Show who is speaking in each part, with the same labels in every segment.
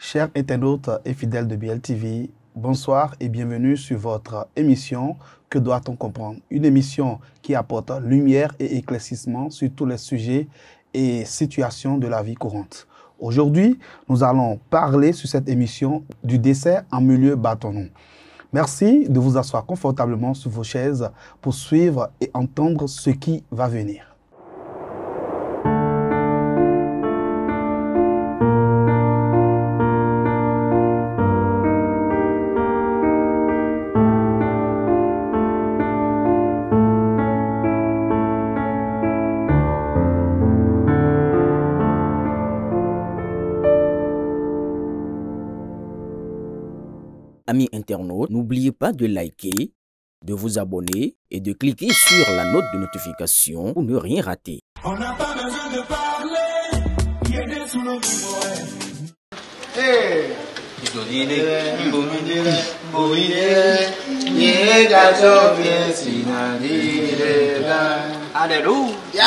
Speaker 1: Chers internautes et fidèles de BLTV, bonsoir et bienvenue sur votre émission « Que doit-on comprendre ?» Une émission qui apporte lumière et éclaircissement sur tous les sujets et situations de la vie courante. Aujourd'hui, nous allons parler sur cette émission du décès en milieu bâtonnier. Merci de vous asseoir confortablement sur vos chaises pour suivre et entendre ce qui va venir.
Speaker 2: Amis internautes, n'oubliez pas de liker, de vous abonner et de cliquer sur la note de notification pour ne rien rater.
Speaker 3: On n'a pas besoin de parler, il est sous nos
Speaker 4: Alléluia.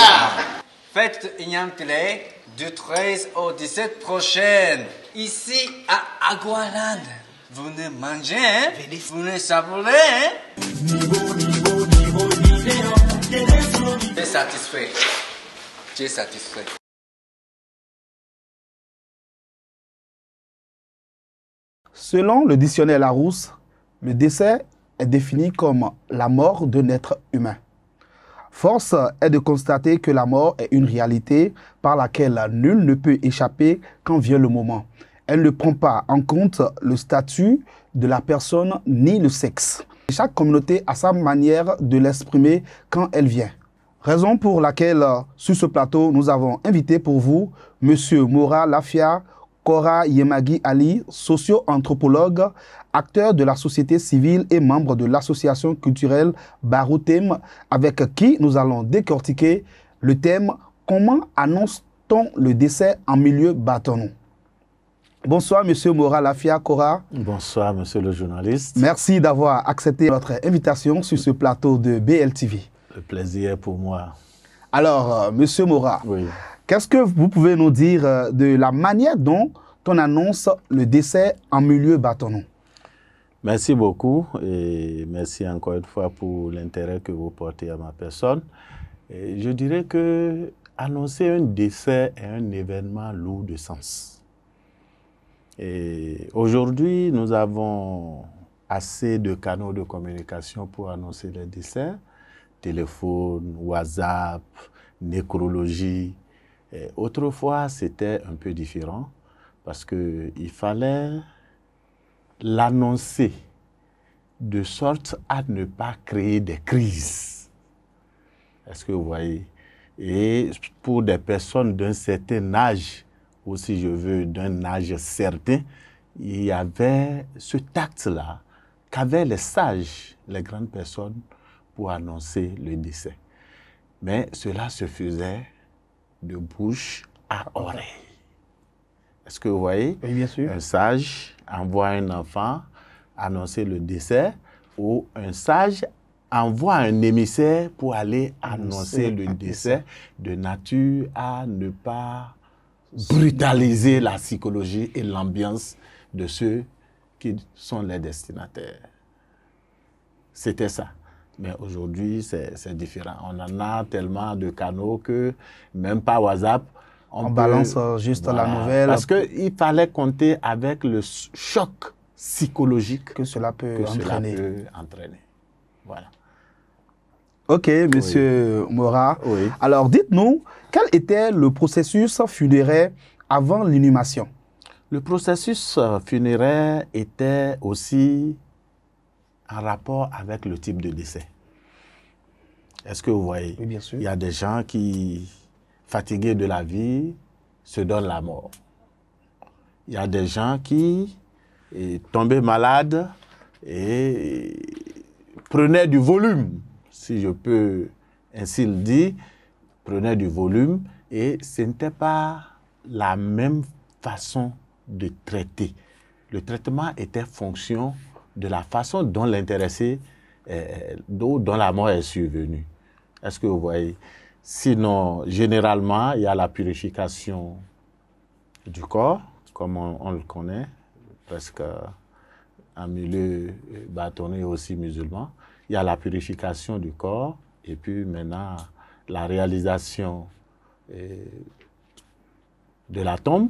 Speaker 4: Fête Ignamtele du 13 au 17 prochaine, ici à Agualand. Vous venez manger, hein? Vous venez savourer, hein? Tu es satisfait. Tu es satisfait.
Speaker 1: Selon le dictionnaire Larousse, le décès est défini comme la mort d'un être humain. Force est de constater que la mort est une réalité par laquelle nul ne peut échapper quand vient le moment. Elle ne prend pas en compte le statut de la personne ni le sexe. Chaque communauté a sa manière de l'exprimer quand elle vient. Raison pour laquelle, sur ce plateau, nous avons invité pour vous M. Mora Lafia Kora Yemagi Ali, socio-anthropologue, acteur de la société civile et membre de l'association culturelle Baroutem, avec qui nous allons décortiquer le thème « Comment annonce-t-on le décès en milieu bâtonnier ?» Bonsoir, M. Mora Lafia Kora.
Speaker 5: Bonsoir, monsieur le journaliste.
Speaker 1: Merci d'avoir accepté notre invitation sur ce plateau de BLTV.
Speaker 5: Le plaisir est pour moi.
Speaker 1: Alors, M. Mora,
Speaker 5: Oui.
Speaker 1: qu'est-ce que vous pouvez nous dire de la manière dont on annonce le décès en milieu bâtonnier?
Speaker 5: Merci beaucoup et merci encore une fois pour l'intérêt que vous portez à ma personne. Et je dirais que annoncer un décès est un événement lourd de sens. Et aujourd'hui, nous avons assez de canaux de communication pour annoncer les décès. Téléphone, WhatsApp, nécrologie. Et autrefois, c'était un peu différent parce qu'il fallait l'annoncer de sorte à ne pas créer des crises. Est-ce que vous voyez? Et pour des personnes d'un certain âge, ou si je veux, d'un âge certain, il y avait ce tact-là qu'avaient les sages, les grandes personnes, pour annoncer le décès. Mais cela se faisait de bouche à oreille. Est-ce que vous voyez?
Speaker 1: Oui, bien sûr.
Speaker 5: Un sage envoie un enfant annoncer le décès, ou un sage envoie un émissaire pour aller annoncer le décès, de nature à ne pas brutaliser la psychologie et l'ambiance de ceux qui sont les destinataires. C'était ça. Mais aujourd'hui, c'est différent. On en a tellement de canaux que même pas WhatsApp,
Speaker 1: on balance juste la nouvelle.
Speaker 5: Parce qu'il fallait compter avec le choc psychologique
Speaker 1: que cela peut entraîner.
Speaker 5: Voilà.
Speaker 1: Ok, monsieur Mora.
Speaker 5: Oui.
Speaker 1: Alors, dites-nous, quel était le processus funéraire avant l'inhumation?
Speaker 5: Le processus funéraire était aussi en rapport avec le type de décès. Est-ce que vous voyez?
Speaker 1: Oui, bien sûr.
Speaker 5: Il y a des gens qui, fatigués de la vie, se donnent la mort. Il y a des gens qui, tombaient malades et prenaient du volume, si je peux ainsi le dire, prenaient du volume, et ce n'était pas la même façon de traiter. Le traitement était fonction de la façon dont l'intéressé, dont la mort est survenue. Est-ce que vous voyez? Sinon, généralement, il y a la purification du corps, comme on le connaît, presque en milieu bâtonné aussi musulman. Il y a la purification du corps et puis maintenant la réalisation de la tombe,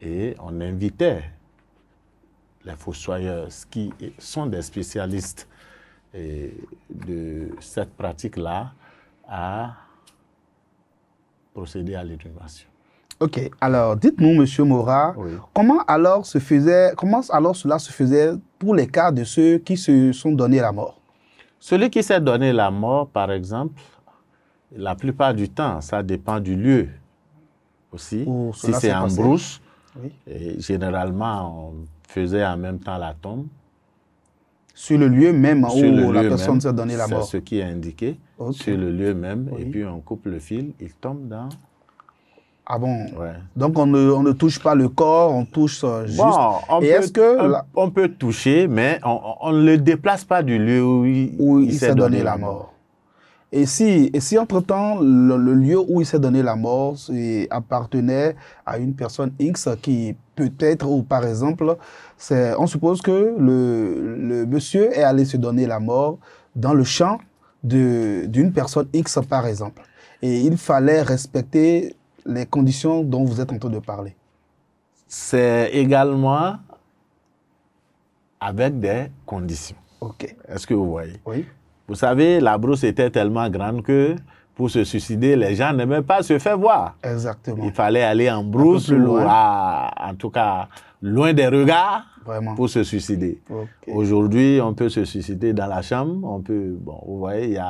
Speaker 5: et on invitait les fossoyeurs qui sont des spécialistes de cette pratique-là à procéder à l'inhumation.
Speaker 1: Ok, alors dites-nous, Monsieur Mora,
Speaker 5: Oui.
Speaker 1: comment alors cela se faisait pour les cas de ceux qui se sont donné la mort?
Speaker 5: Celui qui s'est donné la mort, par exemple, la plupart du temps, ça dépend du lieu aussi.
Speaker 1: Où
Speaker 5: Si
Speaker 1: cela
Speaker 5: c'est
Speaker 1: s'est
Speaker 5: en
Speaker 1: passé.
Speaker 5: brousse,
Speaker 1: Oui.
Speaker 5: et généralement, on faisait en même temps la tombe.
Speaker 1: Sur le lieu même
Speaker 5: Sur le
Speaker 1: où la
Speaker 5: lieu
Speaker 1: personne
Speaker 5: même,
Speaker 1: s'est donné la
Speaker 5: c'est
Speaker 1: mort.
Speaker 5: ce qui est indiqué.
Speaker 1: Ok.
Speaker 5: Sur le lieu même,
Speaker 1: Oui.
Speaker 5: et puis on coupe le fil, il tombe dans...
Speaker 1: Ah bon?
Speaker 5: Ouais.
Speaker 1: Donc on ne touche pas le corps, on touche juste.
Speaker 5: Bon,
Speaker 1: Et est-ce que
Speaker 5: on peut toucher, mais on ne le déplace pas du lieu où il s'est donné la mort.
Speaker 1: Et si entre-temps, le lieu où il s'est donné la mort appartenait à une personne X qui peut-être, ou par exemple, on suppose que le monsieur est allé se donner la mort dans le champ d'une personne X, par exemple. Et il fallait respecter les conditions dont vous êtes en train de parler.
Speaker 5: C'est également avec des conditions.
Speaker 1: Ok.
Speaker 5: Est-ce que vous voyez?
Speaker 1: Oui.
Speaker 5: Vous savez, la brousse était tellement grande que pour se suicider, les gens n'aimaient pas se faire voir.
Speaker 1: Exactement.
Speaker 5: Il fallait aller en brousse
Speaker 1: plus loin.
Speaker 5: ou en tout cas loin des regards
Speaker 1: Vraiment.
Speaker 5: pour se suicider.
Speaker 1: Ok.
Speaker 5: Aujourd'hui, on peut se suicider dans la chambre. On peut, bon, vous voyez,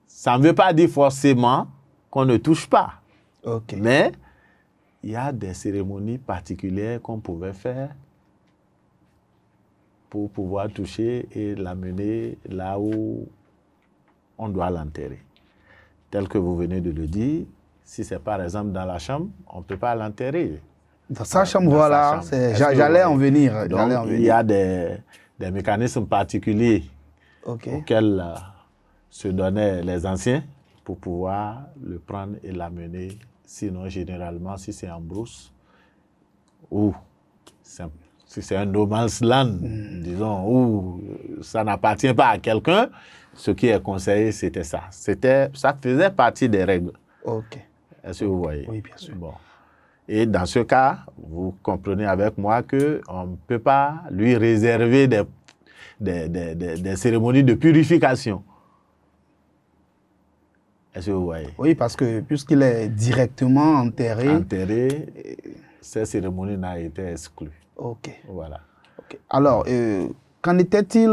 Speaker 5: ça ne veut pas dire forcément qu'on ne touche pas.
Speaker 1: Ok.
Speaker 5: Mais il y a des cérémonies particulières qu'on pouvait faire pour pouvoir toucher et l'amener là où on doit l'enterrer. Tel que vous venez de le dire, si c'est par exemple dans la chambre, on ne peut pas l'enterrer.
Speaker 1: Dans sa chambre,
Speaker 5: Dans
Speaker 1: voilà.
Speaker 5: sa chambre. Est-ce que
Speaker 1: J'allais
Speaker 5: vous
Speaker 1: en
Speaker 5: voyez?
Speaker 1: venir.
Speaker 5: Donc,
Speaker 1: j'allais en
Speaker 5: il
Speaker 1: venir.
Speaker 5: y a des mécanismes particuliers
Speaker 1: Ok.
Speaker 5: auxquels se donnaient les anciens pour pouvoir le prendre et l'amener. Sinon, généralement, si c'est en brousse ou si c'est un no man's land, disons, où ça n'appartient pas à quelqu'un, ce qui est conseillé, c'était ça. Ça faisait partie des règles.
Speaker 1: Ok.
Speaker 5: Est-ce que vous voyez?
Speaker 1: Oui, bien sûr.
Speaker 5: Bon. Et dans ce cas, vous comprenez avec moi qu'on ne peut pas lui réserver des cérémonies de purification. Est-ce que vous voyez?
Speaker 1: Oui, parce que puisqu'il est directement enterré.
Speaker 5: Enterré, ces cérémonies n'ont été exclues.
Speaker 1: Ok.
Speaker 5: Voilà.
Speaker 1: Ok. Alors, qu'en était-il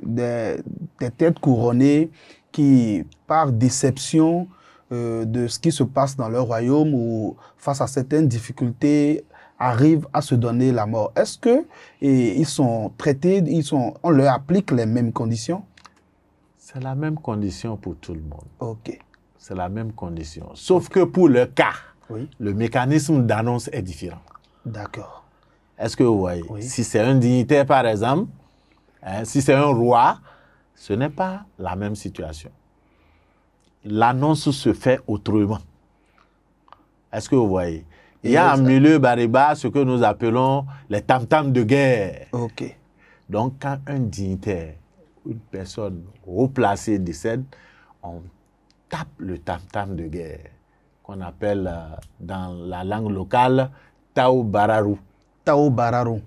Speaker 1: des têtes couronnées qui, par déception de ce qui se passe dans leur royaume ou face à certaines difficultés, arrivent à se donner la mort? Est-ce que ils sont traités, on leur applique les mêmes conditions?
Speaker 5: C'est la même condition pour tout le monde.
Speaker 1: Ok.
Speaker 5: C'est la même condition. Sauf que pour le cas,
Speaker 1: Oui.
Speaker 5: le mécanisme d'annonce est différent.
Speaker 1: D'accord.
Speaker 5: Est-ce que vous voyez?
Speaker 1: Oui.
Speaker 5: Si c'est un dignitaire, par exemple, hein, si c'est un roi, ce n'est pas la même situation. L'annonce se fait autrement. Est-ce que vous voyez? Il y a en milieu Bariba ce que nous appelons les tam-tams de guerre.
Speaker 1: Ok.
Speaker 5: Donc, quand un dignitaire, une personne haut placée décède, on tape le tam-tam de guerre, qu'on appelle dans la langue locale Tao Bararu.
Speaker 1: Tao Bararu,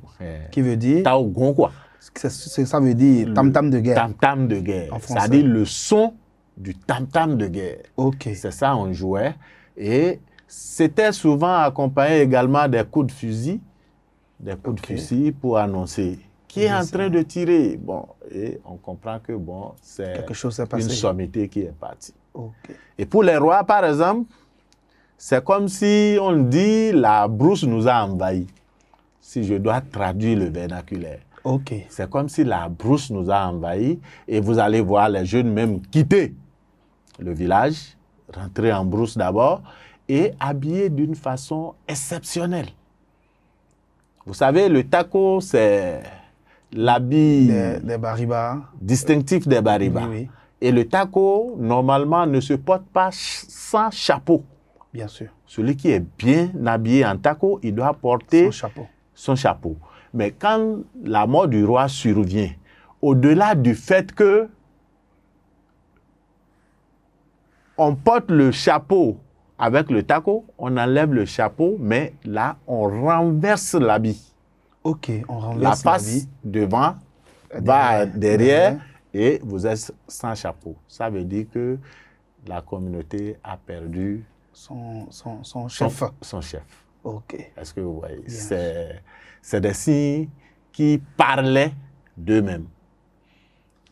Speaker 1: qui veut dire,
Speaker 5: Tao Gonkwa.
Speaker 1: ça veut dire tam-tam de guerre.
Speaker 5: Tam-tam de guerre.
Speaker 1: En français.
Speaker 5: C'est-à-dire le son du tam-tam de guerre.
Speaker 1: Ok.
Speaker 5: C'est ça, on jouait. Et c'était souvent accompagné également des coups de fusil. Des coups de fusil pour annoncer qui est en train de tirer. Bon, et on comprend que bon, c'est
Speaker 1: Quelque chose s'est
Speaker 5: une
Speaker 1: passé.
Speaker 5: sommité qui est partie.
Speaker 1: Ok.
Speaker 5: Et pour les rois, par exemple, c'est comme si on dit la brousse nous a envahis. Si je dois traduire le vernaculaire.
Speaker 1: Ok.
Speaker 5: C'est comme si la brousse nous a envahis et vous allez voir les jeunes même quitter le village, rentrer en brousse d'abord et habillés d'une façon exceptionnelle. Vous savez, le taco, c'est l'habit
Speaker 1: Des Bariba.
Speaker 5: distinctif des Bariba.
Speaker 1: Oui, oui.
Speaker 5: Et le taco, normalement, ne se porte pas sans chapeau
Speaker 1: Bien sûr.
Speaker 5: Celui qui est bien habillé en taco, il doit porter
Speaker 1: Son chapeau.
Speaker 5: son chapeau. Mais quand la mort du roi survient, au-delà du fait que on porte le chapeau avec le taco, on enlève le chapeau, mais là, on renverse l'habit.
Speaker 1: Ok, on
Speaker 5: La
Speaker 1: renverse
Speaker 5: face
Speaker 1: l'habit.
Speaker 5: devant va derrière et vous êtes sans chapeau. Ça veut dire que la communauté a perdu
Speaker 1: Son chef.
Speaker 5: son chef.
Speaker 1: Ok.
Speaker 5: Est-ce que vous voyez?
Speaker 1: Bien.
Speaker 5: C'est des signes qui parlaient d'eux-mêmes.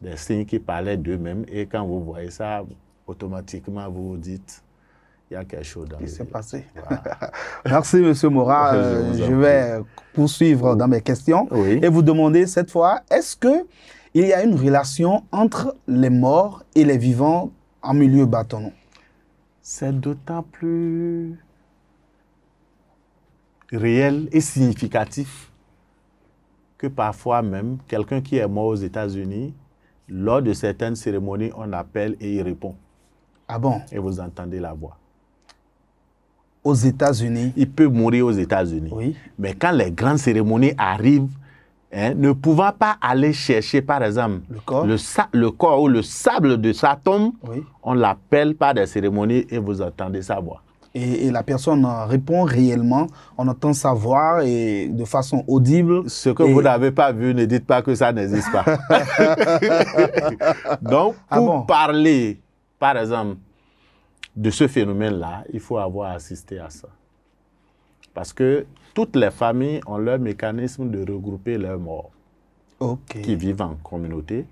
Speaker 5: Des signes qui parlaient d'eux-mêmes. Et quand vous voyez ça, automatiquement, vous vous dites, il y a quelque chose dans
Speaker 1: Qu'est-ce qui s'est passé?
Speaker 5: Voilà.
Speaker 1: Merci, M. Mora. Je vais poursuivre dans mes questions
Speaker 5: Oui.
Speaker 1: et vous demander cette fois, est-ce qu'il y a une relation entre les morts et les vivants en milieu bâtonneau?
Speaker 5: C'est d'autant plus réel et significatif que parfois même, quelqu'un qui est mort aux États-Unis, lors de certaines cérémonies, on appelle et il répond.
Speaker 1: Ah bon?
Speaker 5: Et vous entendez la voix.
Speaker 1: Aux États-Unis?
Speaker 5: Il peut mourir aux États-Unis.
Speaker 1: Oui.
Speaker 5: Mais quand les grandes cérémonies arrivent, ne pouvant pas aller chercher, par exemple, le corps ou le sable de sa tombe,
Speaker 1: Oui.
Speaker 5: on l'appelle par des cérémonies et vous entendez sa voix.
Speaker 1: Et la personne répond réellement, on entend sa voix et de façon audible.
Speaker 5: Ce que vous n'avez pas vu, ne dites pas que ça n'existe pas. Donc, pour parler, par exemple, de ce phénomène-là, il faut avoir assisté à ça. Parce que toutes les familles ont leur mécanisme de regrouper leurs morts qui vivent en communauté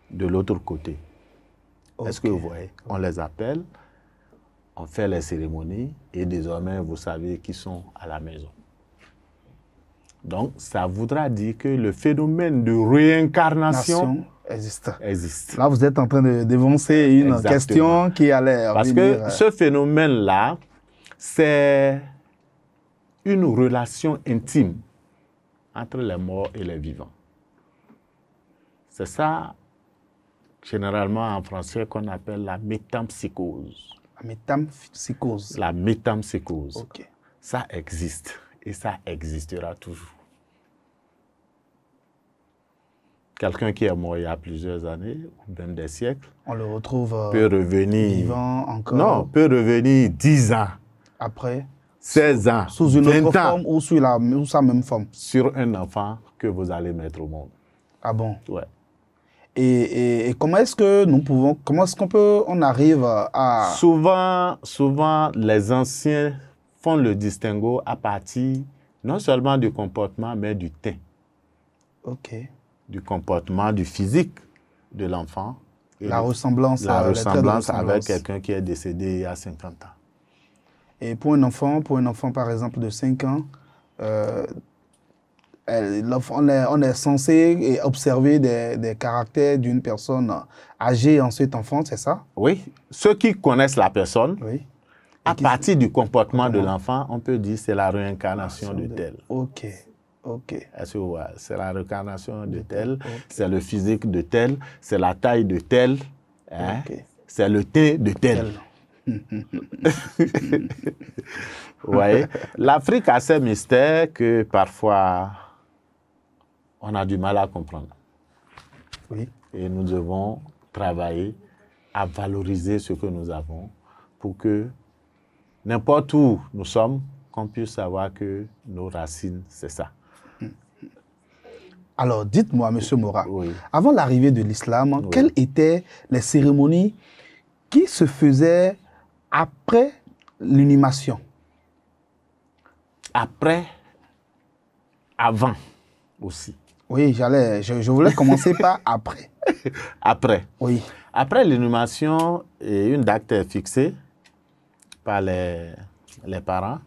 Speaker 5: de l'autre côté. Est-ce que vous voyez? On les appelle, on fait les cérémonies et désormais, vous savez qu'ils sont à la maison. Donc, ça voudra dire que le phénomène de réincarnation existe.
Speaker 1: Là, vous êtes en train de dévancer une question qui allait
Speaker 5: Parce
Speaker 1: venir.
Speaker 5: que ce phénomène-là, c'est une relation intime entre les morts et les vivants. C'est ça, généralement en français, qu'on appelle la métempsychose.
Speaker 1: La métempsychose.
Speaker 5: La métempsychose.
Speaker 1: Ok.
Speaker 5: Ça existe et ça existera toujours. Quelqu'un qui est mort il y a plusieurs années, ou même des siècles,
Speaker 1: on le retrouve
Speaker 5: peut revenir,
Speaker 1: vivant encore.
Speaker 5: Non, peut revenir 10 ans.
Speaker 1: Après
Speaker 5: 16 ans.
Speaker 1: Sous une autre forme ou sous sa même forme.
Speaker 5: Sur un enfant que vous allez mettre au monde.
Speaker 1: Ah bon?
Speaker 5: Ouais.
Speaker 1: Et comment est-ce que nous pouvons, on arrive à...
Speaker 5: Souvent, les anciens font le distinguo à partir non seulement du comportement, mais du teint.
Speaker 1: Ok.
Speaker 5: Du comportement, du physique de l'enfant.
Speaker 1: La ressemblance.
Speaker 5: La ressemblance avec quelqu'un qui est décédé il y a 50 ans.
Speaker 1: Et pour un enfant par exemple de 5 ans, on est censé observer des caractères d'une personne âgée en cet enfant, c'est ça?
Speaker 5: Oui. Ceux qui connaissent la personne,
Speaker 1: oui.
Speaker 5: À partir du comportement de l'enfant, on peut dire que c'est la réincarnation de tel.
Speaker 1: Ok. Ok.
Speaker 5: Est-ce que vous voyez? C'est la réincarnation de tel, c'est le physique de tel, c'est la taille de tel, hein? C'est le teint de tel. Vous voyez? L'Afrique a ces mystères que parfois on a du mal à comprendre.
Speaker 1: Oui.
Speaker 5: Et nous devons travailler à valoriser ce que nous avons pour que n'importe où nous sommes, qu'on puisse savoir que nos racines, c'est ça.
Speaker 1: Alors, dites-moi, M. Mora,
Speaker 5: oui.
Speaker 1: Avant l'arrivée de l'islam, oui. Quelles étaient les cérémonies qui se faisaient après l'inhumation?
Speaker 5: Après, avant aussi.
Speaker 1: Oui, je voulais commencer par après.
Speaker 5: Après.
Speaker 1: Oui.
Speaker 5: Après l'inhumation, une date est fixée par les parents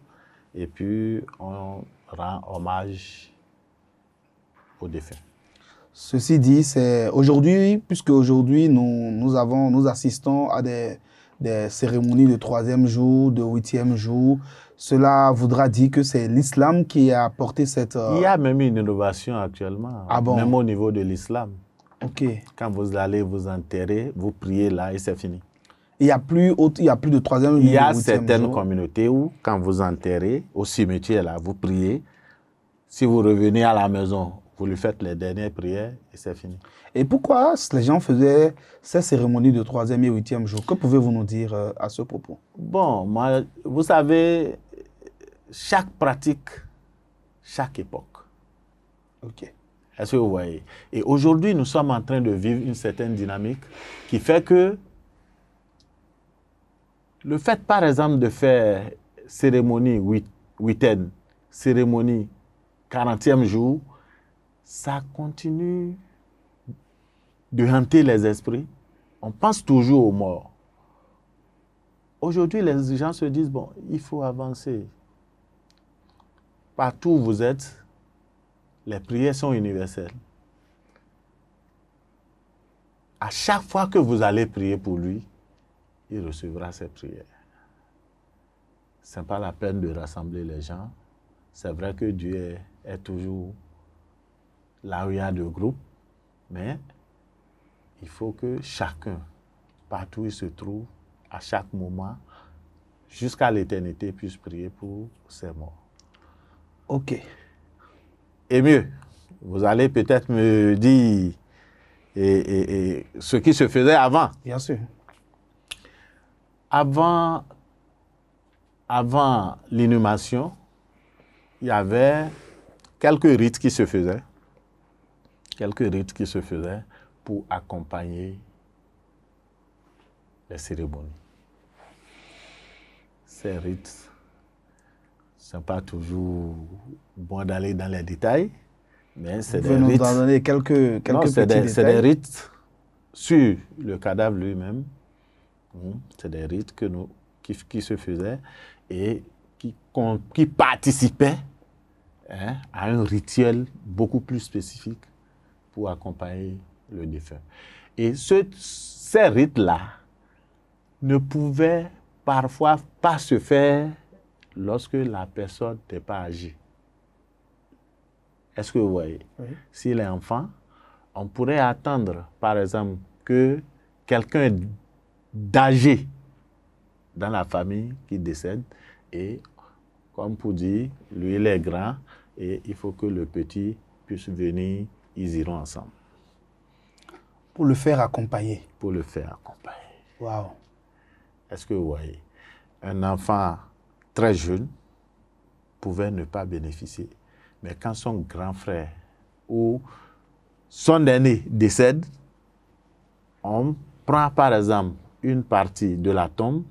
Speaker 5: et puis on rend hommage aux défunts.
Speaker 1: Ceci dit, c'est aujourd'hui, puisque aujourd'hui nous assistons à des cérémonies de 3e jour, de 8e jour. Cela voudra dire que c'est l'islam qui a apporté cette...
Speaker 5: Il y a même une innovation actuellement, même au niveau de l'islam.
Speaker 1: Ok.
Speaker 5: Quand vous allez vous enterrer, vous priez là et c'est fini.
Speaker 1: Il n'y a plus de troisième
Speaker 5: Il y a
Speaker 1: ou huitième
Speaker 5: certaines
Speaker 1: jour.
Speaker 5: communautés où, quand vous enterrez au cimetière, là, vous priez. Si vous revenez à la maison, vous lui faites les dernières prières et c'est fini.
Speaker 1: Et pourquoi les gens faisaient ces cérémonies de troisième et huitième jour? Que pouvez-vous nous dire à ce propos?
Speaker 5: Bon, moi, vous savez, chaque pratique, chaque époque.
Speaker 1: Ok.
Speaker 5: Est-ce que vous voyez? Et aujourd'hui, nous sommes en train de vivre une certaine dynamique qui fait que le fait, par exemple, de faire cérémonie huitaine, cérémonie 40e jour, ça continue de hanter les esprits. On pense toujours aux morts. Aujourd'hui, les gens se disent, bon, il faut avancer. Partout où vous êtes, les prières sont universelles. À chaque fois que vous allez prier pour lui, il recevra ses prières. Ce n'est pas la peine de rassembler les gens. C'est vrai que Dieu est toujours là où il y a de groupes, mais il faut que chacun, partout où il se trouve, à chaque moment, jusqu'à l'éternité, puisse prier pour ses morts.
Speaker 1: Ok.
Speaker 5: Et mieux, vous allez peut-être me dire ce qui se faisait avant.
Speaker 1: Bien sûr.
Speaker 5: Avant l'inhumation, il y avait quelques rites qui se faisaient. Quelques rites qui se faisaient pour accompagner les cérémonies. Ces rites, ce n'est pas toujours bon d'aller dans les détails, mais c'est
Speaker 1: Vous
Speaker 5: des
Speaker 1: pouvez nous
Speaker 5: rites.
Speaker 1: en donner quelques
Speaker 5: Non,
Speaker 1: petits
Speaker 5: c'est des
Speaker 1: détails.
Speaker 5: rites sur le cadavre lui-même. C'est des rites qui se faisaient et qui participaient à un rituel beaucoup plus spécifique pour accompagner le défunt. Et ces rites-là ne pouvaient parfois pas se faire lorsque la personne n'est pas âgée. Est-ce que vous voyez?
Speaker 1: Oui.
Speaker 5: S'il est enfant, on pourrait attendre, par exemple, que quelqu'un d'âgé dans la famille qui décède et, comme pour dire, lui, il est grand et il faut que le petit puisse venir, ils iront ensemble.
Speaker 1: Pour le faire accompagner.
Speaker 5: Pour le faire accompagner.
Speaker 1: Waouh.
Speaker 5: Est-ce que vous voyez? Un enfant très jeune pouvait ne pas bénéficier. Mais quand son grand frère ou son aîné décède, on prend par exemple une partie de la tombe,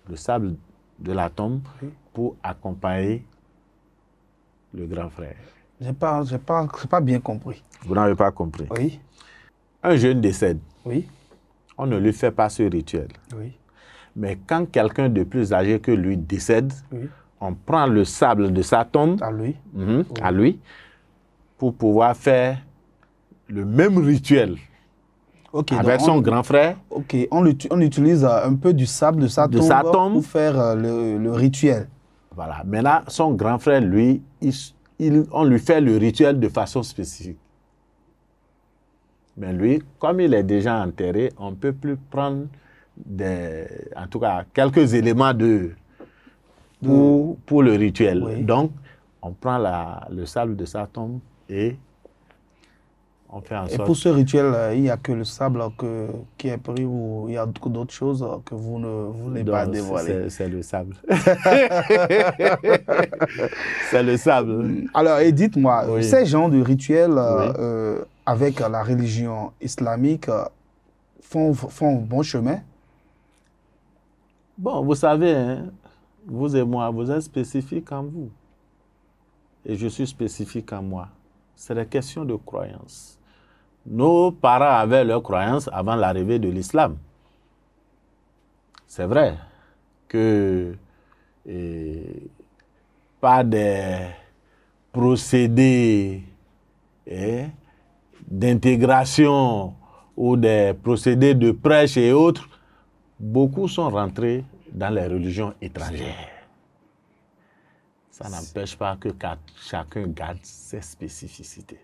Speaker 5: le sable de la tombe,
Speaker 1: Oui.
Speaker 5: pour accompagner le grand frère.
Speaker 1: J'ai pas bien compris.
Speaker 5: Vous n'avez pas compris.
Speaker 1: Oui.
Speaker 5: Un jeune décède,
Speaker 1: Oui.
Speaker 5: on ne lui fait pas ce rituel.
Speaker 1: Oui.
Speaker 5: Mais quand quelqu'un de plus âgé que lui décède,
Speaker 1: Oui.
Speaker 5: on prend le sable de sa tombe
Speaker 1: À lui.
Speaker 5: à lui pour pouvoir faire le même rituel
Speaker 1: Ok.
Speaker 5: avec
Speaker 1: donc
Speaker 5: son grand frère.
Speaker 1: Ok. On utilise un peu du sable de sa tombe pour faire le rituel.
Speaker 5: Voilà. Maintenant, son grand frère, lui, on lui fait le rituel de façon spécifique. Mais lui, comme il est déjà enterré, on ne peut plus prendre en tout cas, quelques éléments pour le rituel.
Speaker 1: Oui.
Speaker 5: Donc, on prend le sable de sa tombe et on fait en
Speaker 1: Et
Speaker 5: sorte...
Speaker 1: pour ce rituel, il n'y a que le sable qui est pris ou il y a d'autres choses que vous ne voulez pas
Speaker 5: Non,
Speaker 1: dévoiler?
Speaker 5: c'est le sable. C'est le sable.
Speaker 1: Alors, et dites-moi,
Speaker 5: Oui.
Speaker 1: ces genres de rituels
Speaker 5: Oui.
Speaker 1: avec la religion islamique font bon chemin?
Speaker 5: Bon, vous savez, hein, vous et moi, vous êtes spécifiques en vous. Et je suis spécifique en moi. C'est la question de croyance. Nos parents avaient leur croyance avant l'arrivée de l'islam. C'est vrai que par des procédés d'intégration ou des procédés de prêche et autres, beaucoup sont rentrés dans les religions étrangères. Ça n'empêche pas que chacun garde ses spécificités.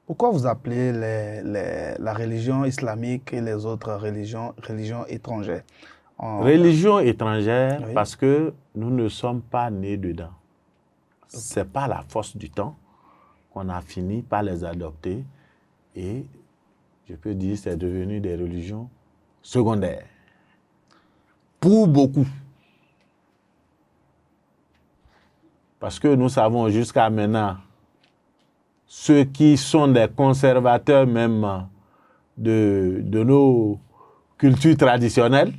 Speaker 1: Pourquoi vous appelez la religion islamique et les autres religions étrangères?
Speaker 5: Religion étrangère,
Speaker 1: Oui.
Speaker 5: parce que nous ne sommes pas nés dedans. C'est pas la force du temps qu'on a fini par les adopter et je peux dire c'est devenu des religions secondaires. Pour beaucoup. Parce que nous savons jusqu'à maintenant, ceux qui sont des conservateurs même de nos cultures traditionnelles,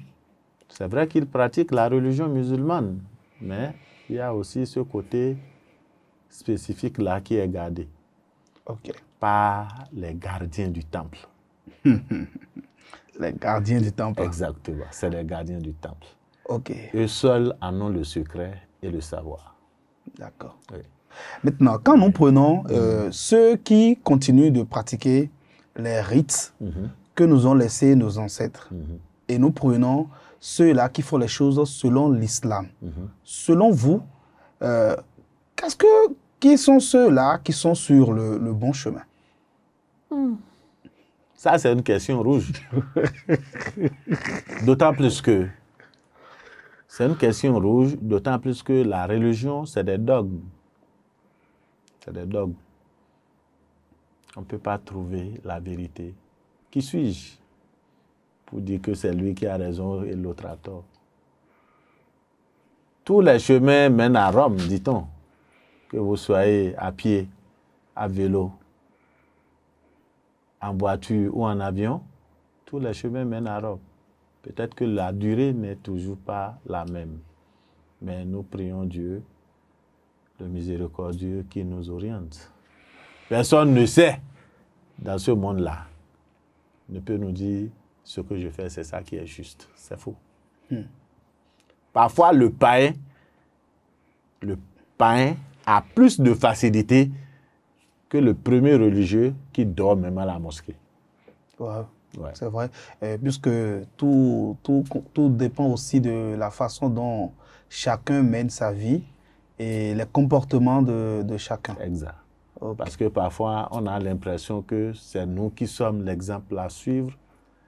Speaker 5: c'est vrai qu'ils pratiquent la religion musulmane, mais il y a aussi ce côté spécifique là qui est gardé par les gardiens du temple.
Speaker 1: Les gardiens du temple.
Speaker 5: Exactement, c'est les gardiens du temple.
Speaker 1: Ok,
Speaker 5: Eux seuls en ont le secret et le savoir.
Speaker 1: d'accord.
Speaker 5: Oui.
Speaker 1: Maintenant, quand nous prenons ceux qui continuent de pratiquer les rites que nous ont laissés nos ancêtres, et nous prenons ceux-là qui font les choses selon l'islam, selon vous, qui sont ceux-là qui sont sur le bon chemin?
Speaker 5: Ça, c'est une question rouge. D'autant plus que c'est une question rouge, d'autant plus que la religion, c'est des dogmes. C'est des dogmes. On ne peut pas trouver la vérité. Qui suis-je pour dire que c'est lui qui a raison et l'autre a tort? Tous les chemins mènent à Rome, dit-on. Que vous soyez à pied, à vélo, en voiture ou en avion, tous les chemins mènent à Rome. Peut-être que la durée n'est toujours pas la même. Mais nous prions Dieu, le miséricordieux, qui nous oriente. Personne ne sait, dans ce monde-là, ne peut nous dire ce que je fais, c'est ça qui est juste. C'est faux. Parfois, le païen a plus de facilité que le premier religieux qui dort même à la mosquée.
Speaker 1: Ouais.
Speaker 5: Ouais.
Speaker 1: C'est vrai, puisque tout dépend aussi de la façon dont chacun mène sa vie et les comportements de chacun.
Speaker 5: Exact.
Speaker 1: Ok.
Speaker 5: Parce que parfois, on a l'impression que c'est nous qui sommes l'exemple à suivre.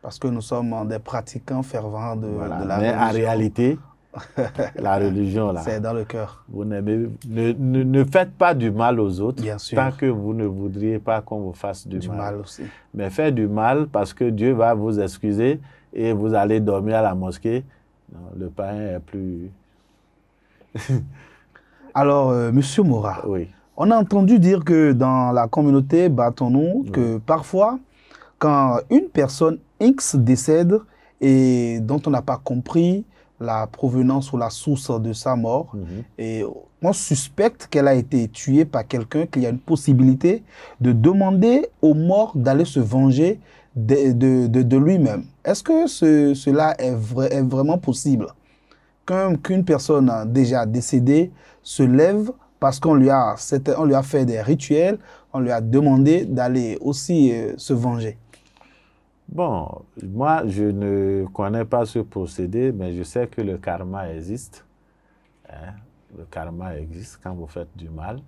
Speaker 1: Parce que nous sommes des pratiquants fervents de la
Speaker 5: Mais
Speaker 1: religion.
Speaker 5: en réalité, la religion, là,
Speaker 1: C'est dans le cœur.
Speaker 5: vous ne faites pas du mal aux autres
Speaker 1: Bien sûr.
Speaker 5: tant que vous ne voudriez pas qu'on vous fasse du
Speaker 1: Du
Speaker 5: mal.
Speaker 1: mal aussi.
Speaker 5: Mais faites du mal parce que Dieu va vous excuser et vous allez dormir à la mosquée. Non, le païen est plus...
Speaker 1: Alors, Monsieur Mora,
Speaker 5: Oui.
Speaker 1: on a entendu dire que dans la communauté Bâton-nous, que parfois, quand une personne X décède et dont on n'a pas compris la provenance ou la source de sa mort, et on suspecte qu'elle a été tuée par quelqu'un, qu'il y a une possibilité de demander au mort d'aller se venger de lui-même. Est-ce que cela est vraiment possible? Qu'une personne déjà décédée se lève parce qu'on lui a fait des rituels, on lui a demandé d'aller aussi se venger.
Speaker 5: Bon, moi, je ne connais pas ce procédé, mais je sais que le karma existe. Hein? Le karma existe. Quand vous faites du mal,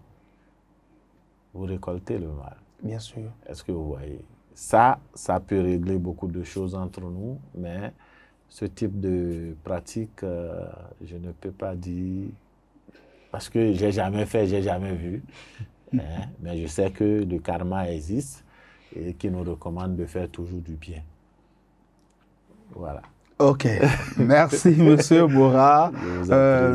Speaker 5: vous récoltez le mal.
Speaker 1: Bien sûr.
Speaker 5: Est-ce que vous voyez? Ça peut régler beaucoup de choses entre nous, mais ce type de pratique, je ne peux pas dire, parce que j'ai jamais fait, j'ai jamais vu. Hein? Mais je sais que le karma existe et qui nous recommande de faire toujours du bien. Voilà.
Speaker 1: Ok, merci Monsieur Mora.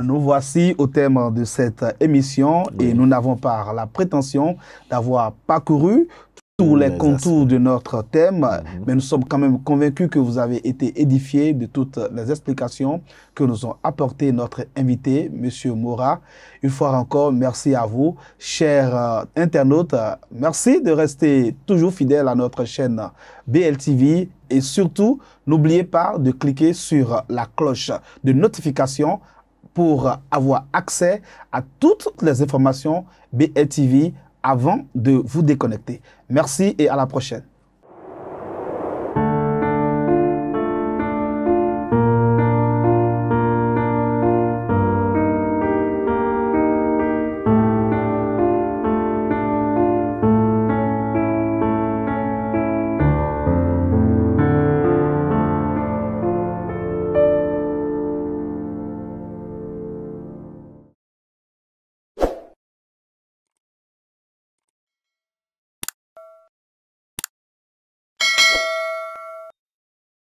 Speaker 1: Nous voici au thème de cette émission et nous n'avons pas la prétention d'avoir parcouru tous les contours de notre thème, mais nous sommes quand même convaincus que vous avez été édifiés de toutes les explications que nous ont apportées notre invité, Monsieur Mora. Une fois encore, merci à vous, chers internautes. Merci de rester toujours fidèles à notre chaîne BLTV et surtout, n'oubliez pas de cliquer sur la cloche de notification pour avoir accès à toutes les informations BLTV avant de vous déconnecter. Merci et à la prochaine.